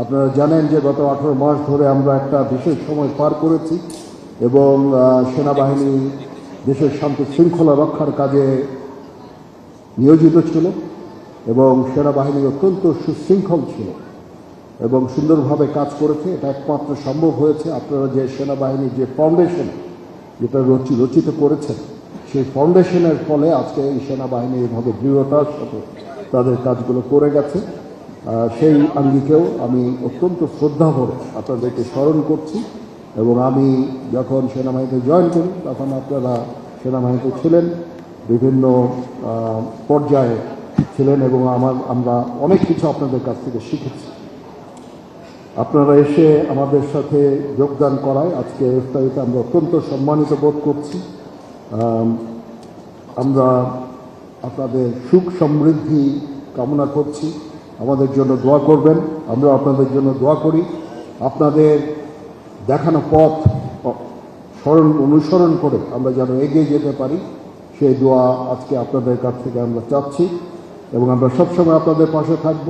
আপনারা জানেন যে গত 18 মাস ধরে আমরা একটা বিশেষ সময় পার করেছি এবং সেনাবাহিনী দেশের শান্তি শৃঙ্খলা রক্ষার কাজে নিয়োজিত ছিল এবং সেনাবাহিনী অত্যন্ত সুশৃঙ্খল ছিল এবং সুন্দরভাবে কাজ করেছে। এটা একমাত্র সম্ভব হয়েছে আপনারা যে সেনাবাহিনীর যে ফাউন্ডেশন যেটা রচিত করেছেন, সেই ফাউন্ডেশনের ফলে আজকে এই সেনাবাহিনী এইভাবে দৃঢ়তার সাথে তাদের কাজগুলো করে গেছে। সেই আঙ্গিকেও আমি অত্যন্ত শ্রদ্ধা ভরে আপনাদেরকে স্মরণ করছি এবং আমি যখন সেনাবাহিনীতে জয়েন করি তখন আপনারা সেনাবাহিনীতে ছিলেন, বিভিন্ন পর্যায়ে ছিলেন এবং আমরা অনেক কিছু আপনাদের কাছ থেকে শিখেছি। আপনারা এসে আমাদের সাথে যোগদান করায় আজকে ইফতারিতে আমরা অত্যন্ত সম্মানিত বোধ করছি। আমরা আপনাদের সুখ সমৃদ্ধি কামনা করছি, আমাদের জন্য দোয়া করবেন, আমরা আপনাদের জন্য দোয়া করি। আপনাদের দেখানো পথ অনুসরণ করে আমরা যেন এগিয়ে যেতে পারি, সেই দোয়া আজকে আপনাদের কাছ থেকে আমরা চাচ্ছি এবং আমরা সবসময় আপনাদের পাশে থাকব।